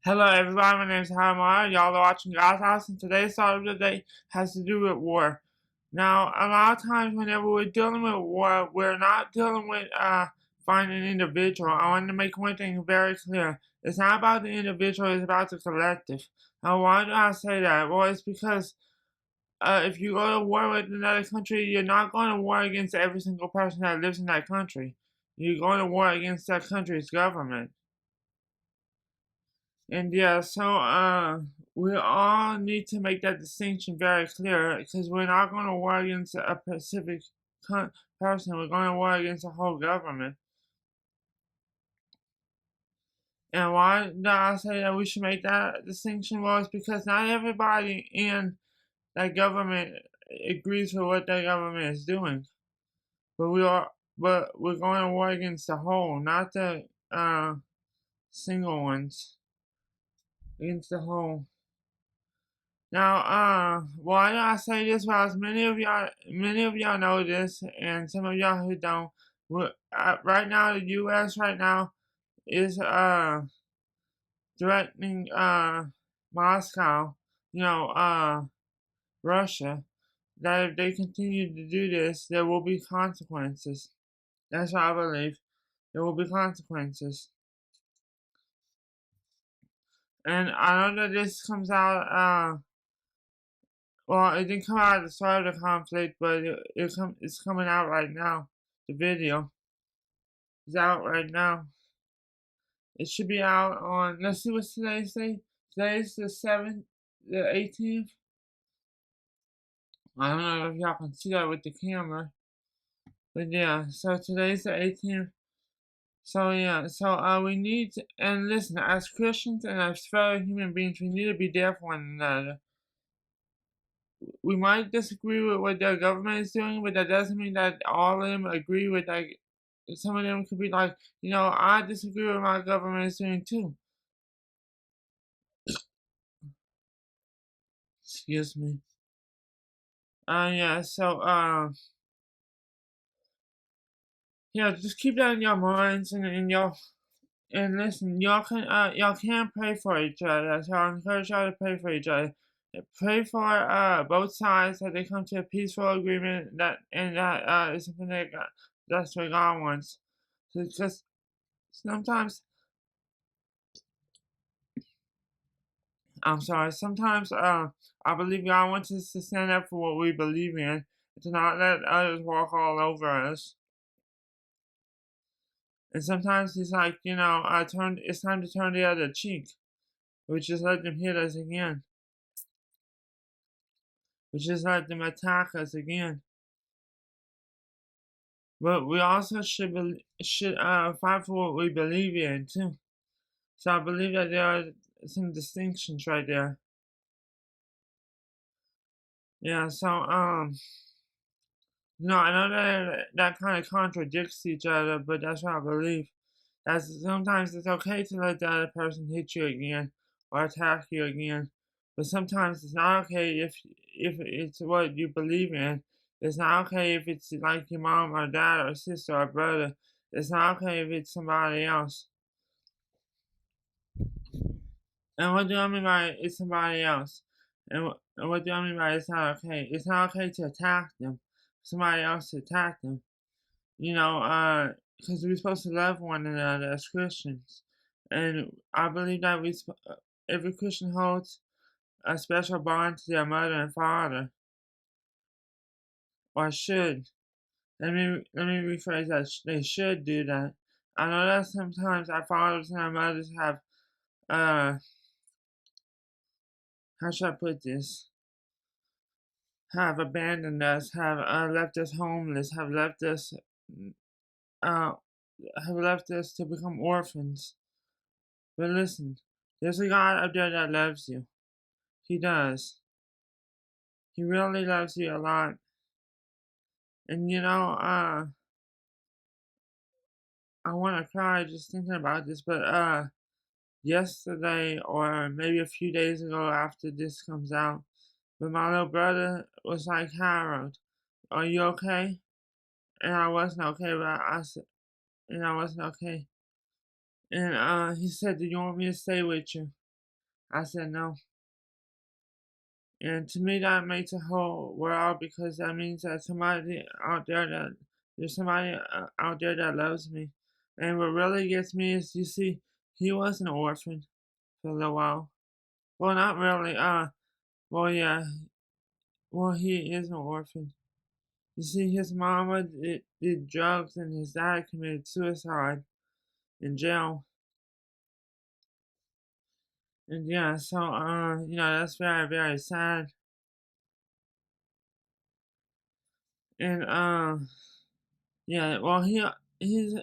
Hello everybody, my name is Harold Meyer. Y'all are watching God's House, and today's thought of the day has to do with war. Now, a lot of times whenever we're dealing with war, we're not dealing with finding an individual. I want to make one thing very clear. It's not about the individual, it's about the collective. Now, why do I say that? Well, it's because if you go to war with another country, you're not going to war against every single person that lives in that country. You're going to war against that country's government. And yeah, so we all need to make that distinction very clear because we're not going to war against a specific person. We're going to war against the whole government. And why did I say that we should make that distinction? Well, it's because not everybody in that government agrees with what that government is doing. But we're going to war against the whole, not the single ones. Against the whole. Now, why do I say this? Well, as many of y'all know this, and some of y'all who don't. Right now, the U.S. right now is threatening Moscow, you know, Russia, that if they continue to do this, there will be consequences. That's what I believe. There will be consequences. And I know that this comes out. Well, it didn't come out at the start of the conflict, but it's coming out right now. The video is out right now. It should be out on. Let's see what's today's date. Today's the 7th, the 18th. I don't know if y'all can see that with the camera, but yeah. So today's the 18th. So yeah. So we need to, and listen, as Christians and as fellow human beings, we need to be there for one another. We might disagree with what their government is doing, but that doesn't mean that all of them agree with, like, some of them could be like, I disagree with my government is doing too. Excuse me. Yeah, so, yeah, just keep that in your minds and in your, and listen, y'all can pray for each other, so I encourage y'all to pray for each other. Pray for, both sides that they come to a peaceful agreement and that is something that's what God wants. So just sometimes I'm sorry. Sometimes I believe God wants us to stand up for what we believe in, and to not let others walk all over us. And sometimes He's like, it's time to turn the other cheek. We just let them hit us again. We just let them attack us again. But we also should fight for what we believe in too. So I believe that there are some distinctions right there. Yeah. So no, I know that kind of contradicts each other, but that's what I believe. That's sometimes it's okay to let the other person hit you again or attack you again, but sometimes it's not okay if it's what you believe in. It's not okay if it's like your mom or dad or sister or brother. It's not okay if it's somebody else. And what do I mean by it's somebody else? And what do I mean by it's not okay? It's not okay to attack them. Somebody else to attack them. Because we're supposed to love one another as Christians, and I believe that every Christian holds a special bond to their mother and father, or should. Let me rephrase that. They should do that. I know that sometimes our fathers and our mothers have, how should I put this? Have abandoned us, have left us homeless, uh, have left us to become orphans. But listen, there's a God out there that loves you. He does. He really loves you a lot. And I want to cry just thinking about this, but yesterday or maybe a few days ago after this comes out, but my little brother was like, Harold, are you okay? And I wasn't okay, and I wasn't okay. And he said, do you want me to stay with you? I said no. And to me, that makes a whole world because that means that there's somebody out there that loves me. And what really gets me is, you see, he was an orphan for a little while. Well, not really. Well, yeah. Well, he is an orphan. You see, his mama did drugs and his dad committed suicide in jail. And yeah, so, that's very, very sad. And, yeah, well, he's, he,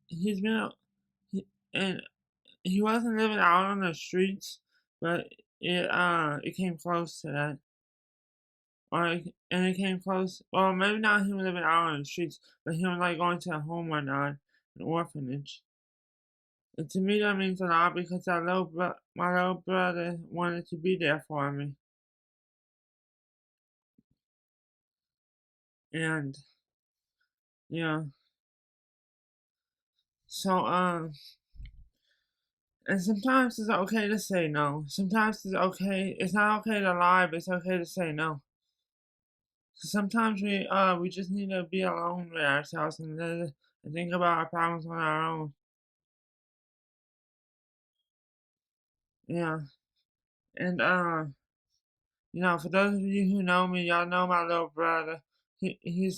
he's been, he, and he wasn't living out on the streets, but it came close to that. And it came close, well, maybe not him living out on the streets, but him, like, going to a home or not, an orphanage. And to me, that means a lot because my little brother wanted to be there for me. And, yeah. So, and sometimes it's okay to say no. Sometimes it's not okay to lie, but it's okay to say no. Sometimes we just need to be alone with ourselves and think about our problems on our own. Yeah. And, for those of you who know me, y'all know my little brother. He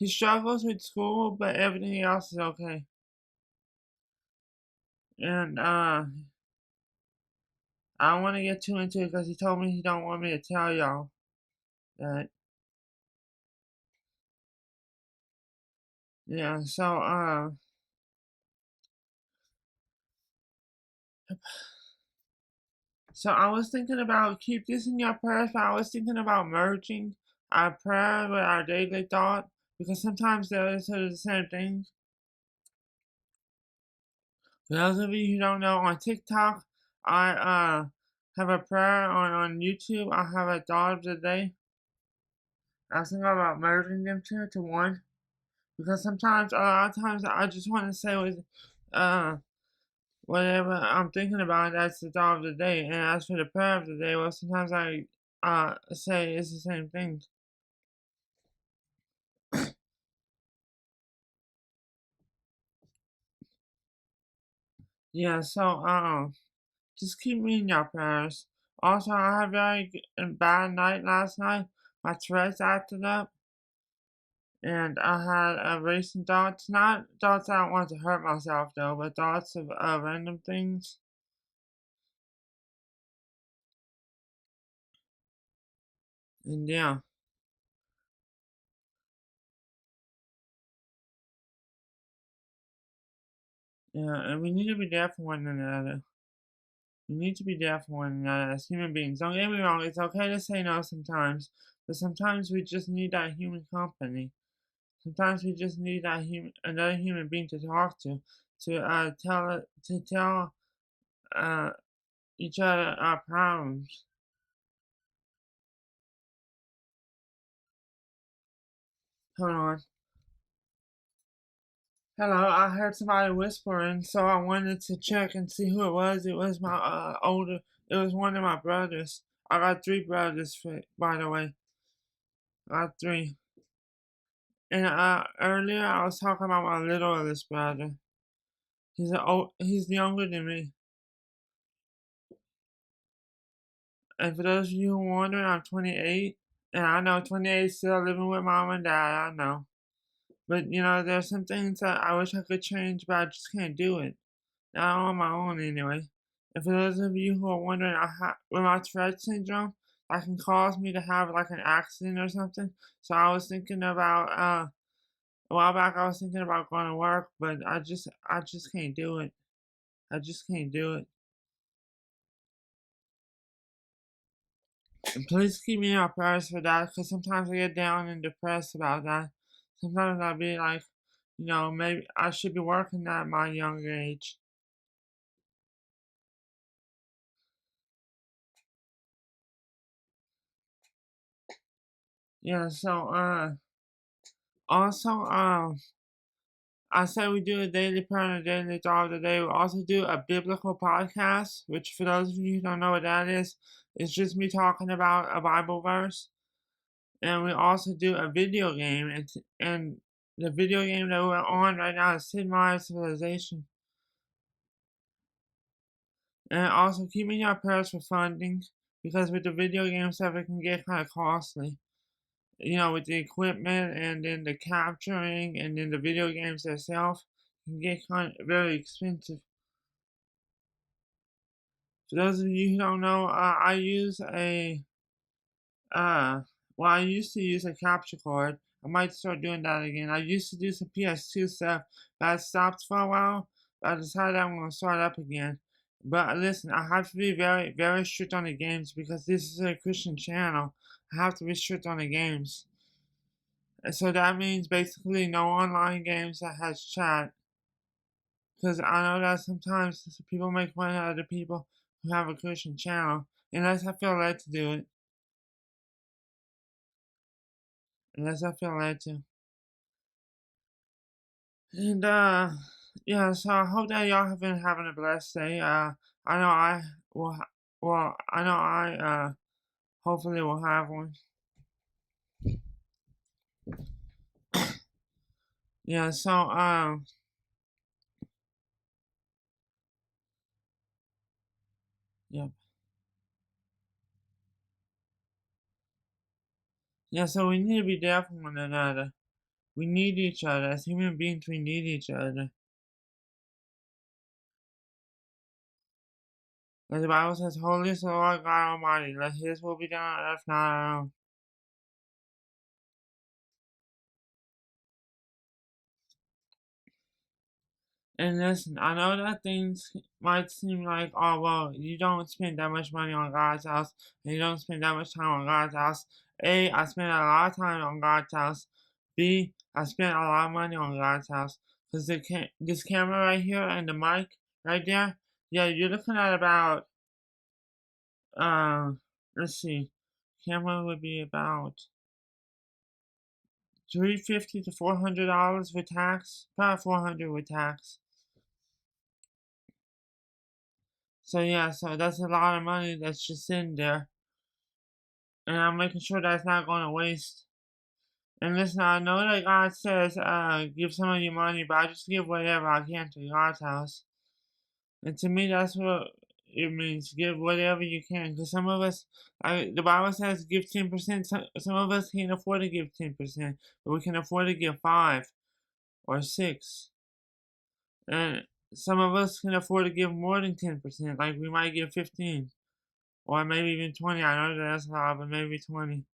struggles with school, but everything else is okay. And I don't want to get too into it because he told me he don't want me to tell y'all that. Yeah. So I was thinking about keep this in your prayers, but I was thinking about merging our prayer with our daily thought because sometimes they're sort of the same thing. For those of you who don't know, on TikTok, I have a prayer. On YouTube, I have a thought of the day. I was thinking about merging them two to one because sometimes, a lot of times, I just want to say uh whatever I'm thinking about. That's the thought of the day. And as for the prayer of the day, well, sometimes I say it's the same thing. Yeah. So just keep me in your prayers. Also, I had a bad night last night. My Tourette's acted up. And I had racing thoughts, not thoughts I don't want to hurt myself though, but thoughts of random things. And yeah, yeah, and we need to be there for one another. We need to be there for one another as human beings. Don't get me wrong, it's okay to say no sometimes, but sometimes we just need that human company. Sometimes we just need another human being to talk to tell uh, each other our problems. Hold on. Hello, I heard somebody whispering, so I wanted to check and see who it was. It was it was one of my brothers. I got three brothers, by the way. I got three. And earlier I was talking about my littlest brother. He's younger than me. And for those of you who are wondering, I'm 28. And I know 28 is still living with mom and dad, I know. But, there's some things that I wish I could change, but I just can't do it. Not on my own anyway. And for those of you who are wondering, with my Tourette syndrome, that can cause me to have like an accident or something. So I was thinking about a while back. I was thinking about going to work, but I just can't do it. I just can't do it. And please keep me in your prayers for that, because sometimes I get down and depressed about that. Sometimes I'll be like, maybe I should be working at my younger age. Yeah. So also I say we do a daily prayer and a daily thought of the day. We also do a biblical podcast, which for those of you who don't know what that is, it's just me talking about a Bible verse. And we also do a video game, and the video game that we're on right now is Sid Meier's Civilization. And also keep me in your prayers for funding, because with the video game stuff it can get kind of costly. With the equipment and then the capturing and then the video games themselves can get kind of very expensive. For those of you who don't know, I use a well, I used to use a capture card. I might start doing that again. I used to do some PS2 stuff, but I stopped for a while. But I decided I'm going to start up again. But listen, I have to be very, very strict on the games because this is a Christian channel. I have to be strict on the games. And so that means basically no online games that has chat. Because I know that sometimes people make fun of other people who have a Christian channel, unless I feel led to do it. Unless I feel led to. And yeah, so I hope that y'all have been having a blessed day. I know I will. Well, I know I hopefully will have one. Yeah. So yeah. Yeah. So we need to be there for one another. We need each other as human beings. We need each other. As the Bible says, "Holy is the Lord God Almighty. Let His will be done on earth, not our own." And listen, I know that things might seem like, oh, well, you don't spend that much money on God's house, and you don't spend that much time on God's house. A, I spend a lot of time on God's house. B, I spend a lot of money on God's house. Because this camera right here and the mic right there, yeah, you're looking at about, let's see, camera would be about $350 to $400 with tax, probably 400 with tax. So yeah, so that's a lot of money that's just sitting there, and I'm making sure that's not going to waste. And listen, I know that God says, give some of your money, but I just give whatever I can to God's house. And to me, that's what it means. Give whatever you can, because some of us, the Bible says, give 10%. Some of us can't afford to give 10%, but we can afford to give 5 or 6. And some of us can afford to give more than 10%, like we might give 15. Or maybe even 20. I know that's a lot, but maybe 20.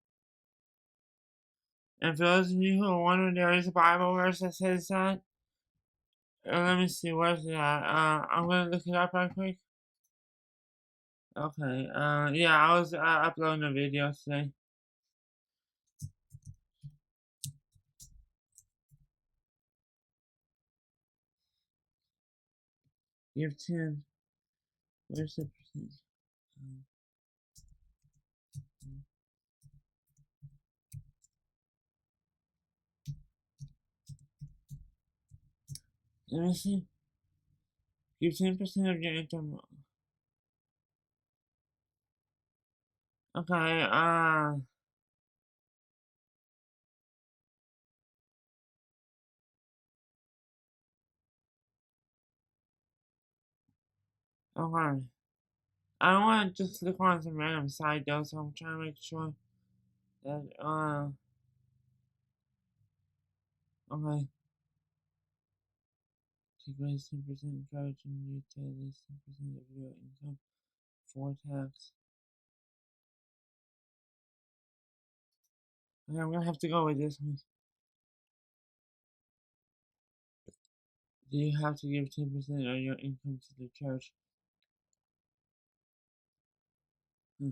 And for those of you who are wondering, there is a Bible verse that says that. Let me see, where's it at? I'm gonna look it up right quick. Okay, yeah, I was uploading a video today. Give 10. Where's the percent? Let me see. Give 10% of your income. Okay, okay. I don't want to just click on some random site though, so I'm trying to make sure that, okay. Take away 10% encouraging you to at least 10% of your income before tax. Okay, I'm gonna have to go with this one. Do you have to give 10% of your income to the church? Hmm.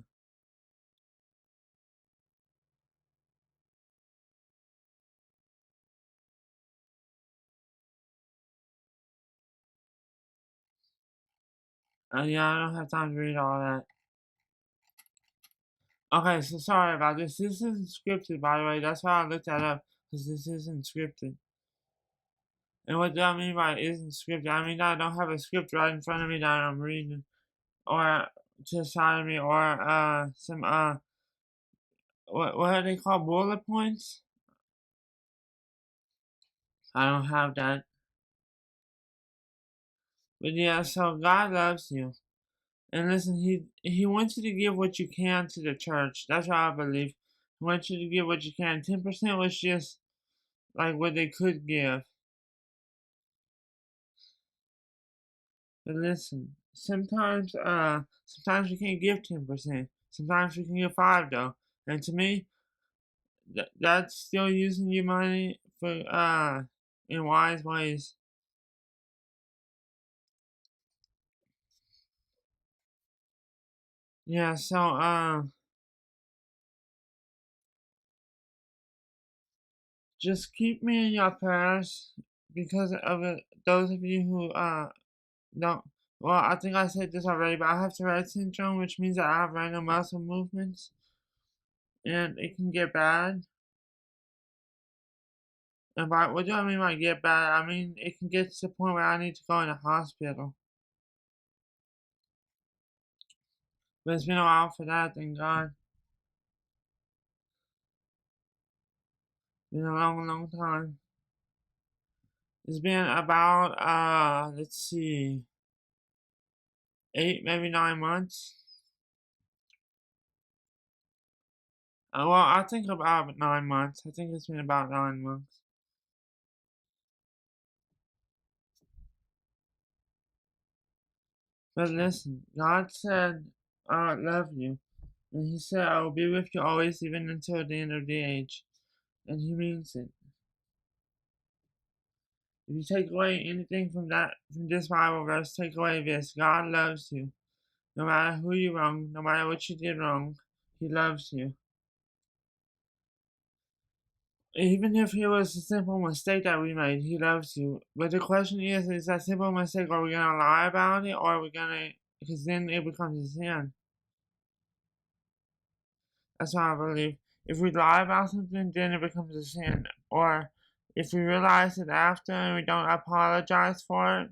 Yeah, I don't have time to read all that. Okay, so sorry about this. This isn't scripted, by the way. That's why I looked that up, because this isn't scripted. And what do I mean by isn't scripted? I mean I don't have a script right in front of me that I'm reading, or to the side of me, or some what are they called, bullet points? I don't have that. But yeah, so God loves you. And listen, he wants you to give what you can to the church. That's what I believe. He wants you to give what you can. 10% was just like what they could give. But listen, sometimes we can't give 10%. Sometimes we can give 5 though. And to me, that's still using your money for in wise ways. Yeah, so just keep me in your prayers because of those of you who don't. Well, I think I said this already, but I have Tourette syndrome, which means that I have random muscle movements, and it can get bad. And by what do I mean by get bad? I mean it can get to the point where I need to go in the hospital. But it's been a while for that, thank God. Been a long, long time. It's been about let's see, 8, maybe 9 months. Well, I think about 9 months. I think it's been about 9 months. But listen, God said, I love you. And He said, I will be with you always, even until the end of the age. And He means it. If you take away anything from this Bible verse, take away this. God loves you. No matter who you wrong, no matter what you did wrong, He loves you. Even if it was a simple mistake that we made, He loves you. But the question is that simple mistake, are we going to lie about it, or are we going to, because then it becomes a sin. That's what I believe. If we lie about something, then it becomes a sin. Or if we realize it after and we don't apologize for it,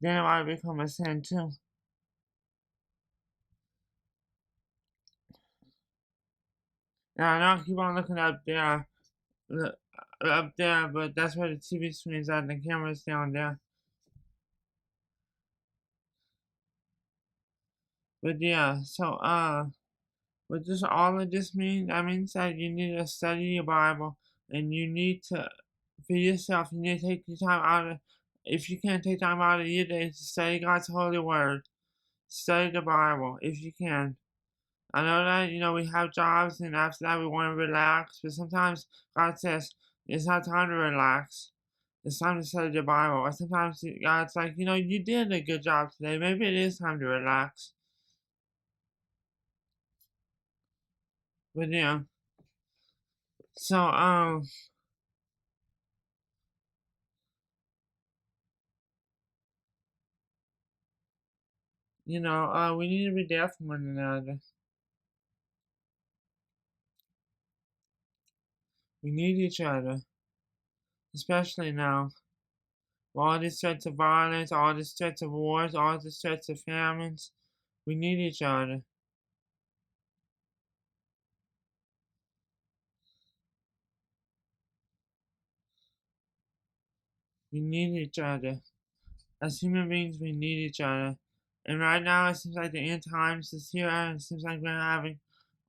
then it might become a sin too. And I know I keep on looking up there, but that's where the TV screen's at and the camera's down there. But yeah, so what does all of this mean? That means that you need to study your Bible, and you need to, for yourself, you need to take your time out of, if you can't take time out of your day to study God's holy word, study the Bible if you can. I know that, we have jobs and after that we want to relax, but sometimes God says it's not time to relax. It's time to study the Bible. Or sometimes God's like, you did a good job today. Maybe it is time to relax. But yeah. So we need to be there for one another. We need each other, especially now. All these threats of violence, all these threats of wars, all these threats of famines, we need each other. We need each other. As human beings, we need each other. And right now, it seems like the end times is here, and it seems like we're having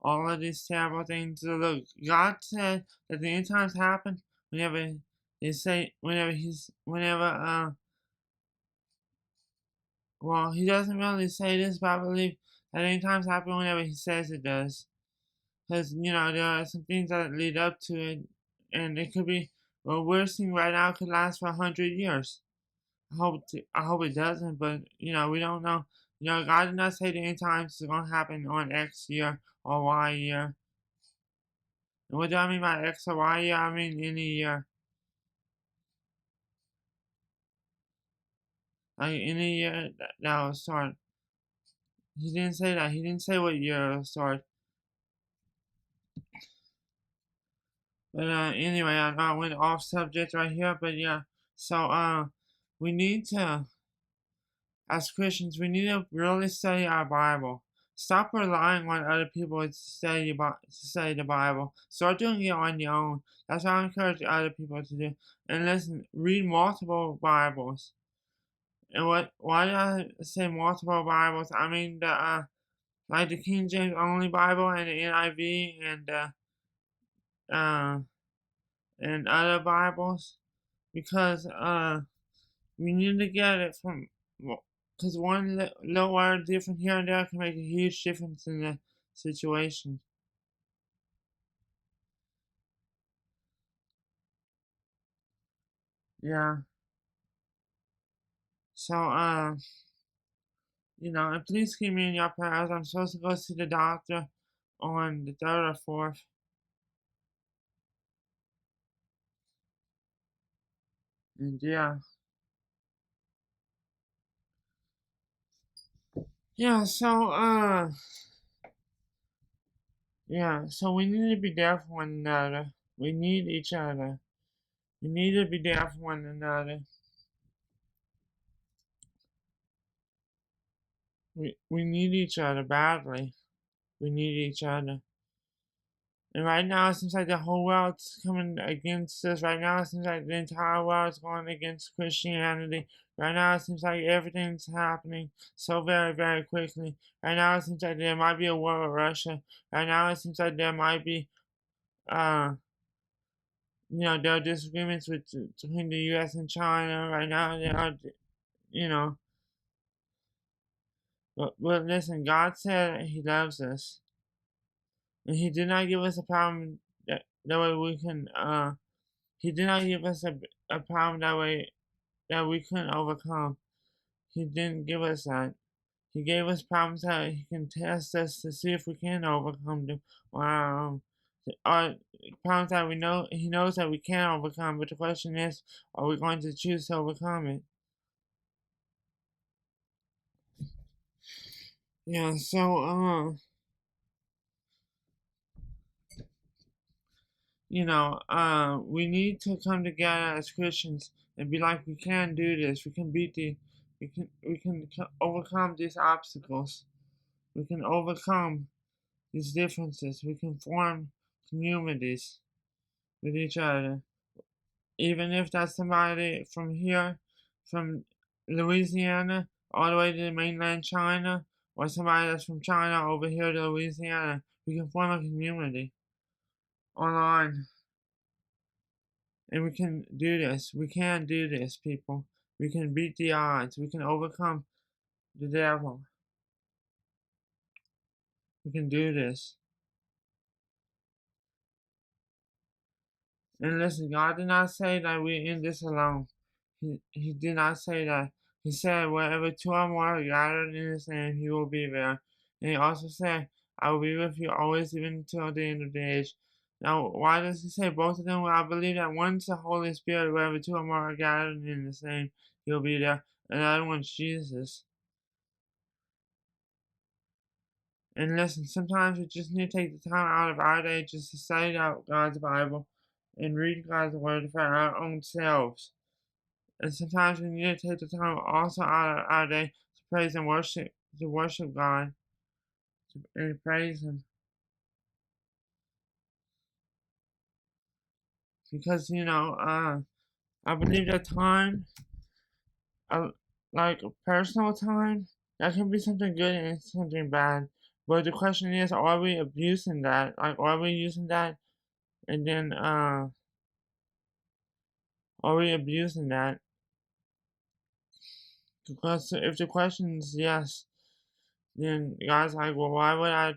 all of these terrible things to look. God said that the end times happen whenever they say, well, He doesn't really say this, but I believe that end times happen whenever He says it does. Because, there are some things that lead up to it, and it could be, what we're seeing right now could last for 100 years. I hope it doesn't, but we don't know. God did not say the end times is gonna happen on X year or Y year. And what do I mean by X or Y year? I mean any year. Like any year that will start. He didn't say that. He didn't say what year it'll start. But anyway, I went off subject right here. But yeah, So, we need to, as Christians, we need to really study our Bible. Stop relying on other people to study the Bible. Start doing it on your own. That's what I encourage other people to do. And listen, read multiple Bibles. And why do I say multiple Bibles? I mean like the King James only Bible and the NIV uh and other Bibles, because we need to get it from, because one little word different here and there can make a huge difference in the situation. Yeah. So and please keep me in your prayers. I'm supposed to go see the doctor on the 3rd or 4th. And yeah, so we need to be there for one another. We need each other. We need to be there for one another. We need each other badly. We need each other. And right now, it seems like the whole world's coming against us. Right now, it seems like the entire world's going against Christianity. Right now, it seems like everything's happening so very, very quickly. Right now, it seems like there might be a war with Russia. Right now, it seems like there might be, there are disagreements between the U.S. and China. Right now, there are, you know, but listen, God said He loves us. And He did not give us a problem that way we can, He did not give us a problem that we couldn't overcome. He didn't give us that. He gave us problems that He can test us to see if we can overcome them on our own. Or problems that He knows that we can overcome, but the question is, are we going to choose to overcome it? Yeah, so we need to come together as Christians and be like, we can do this. We can we can overcome these obstacles. We can overcome these differences. We can form communities with each other. Even if that's somebody from here, from Louisiana, all the way to mainland China, or somebody that's from China over here to Louisiana, we can form a community online. And we can do this. We can do this, people. We can beat the odds. We can overcome the devil. We can do this. And listen, God did not say that we're in this alone. He did not say that. He said, wherever two or more are gathered in His name, He will be there. And He also said, I will be with you always, even until the end of the age. Now, why does He say both of them? Well, I believe that one's the Holy Spirit, wherever two or more are gathered in His name, He'll be there. And the other one's Jesus. And listen, sometimes we just need to take the time out of our day just to study out God's Bible and read God's Word for our own selves. And sometimes we need to take the time also out of our day to praise and worship God, and praise Him. Because, I believe that time, uh, like personal time, that can be something good and something bad. But the question is, are we abusing that? Like, are we using that and then, are we abusing that? Because if the question is yes, then God's like, well, why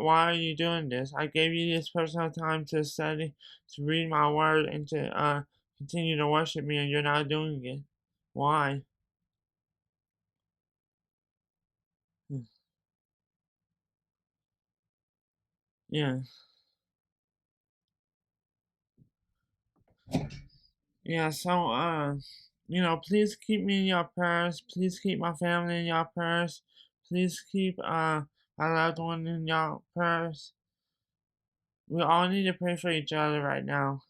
are you doing this? I gave you this personal time to study, to read my word, and to continue to worship me, and you're not doing it. Why? Hmm. Yeah. Yeah, so please keep me in your prayers. Please keep my family in your prayers. Please keep my loved one in your prayers. We all need to pray for each other right now.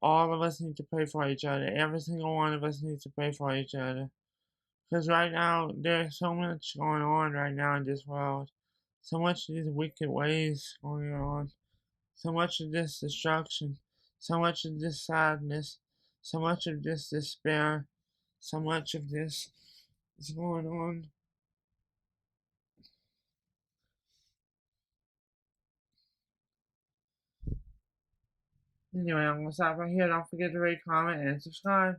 all of us need to pray for each other. Every single one of us needs to pray for each other. Because right now, there's so much going on right now in this world. So much of these wicked ways going on. So much of this destruction. So much of this sadness. So much of this despair. So much of this is going on. Anyway, I'm gonna stop right here. Don't forget to rate, comment, and subscribe.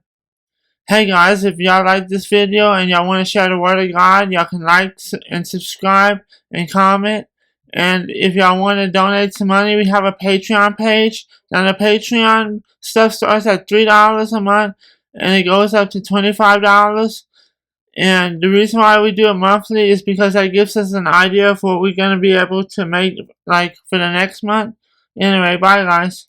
Hey guys, if y'all like this video and y'all want to share the word of God, y'all can like and subscribe and comment. And if y'all want to donate some money, we have a Patreon page. Now the Patreon stuff starts at $3 a month and it goes up to $25. And the reason why we do it monthly is because that gives us an idea of what we're going to be able to make like for the next month. Anyway, bye guys.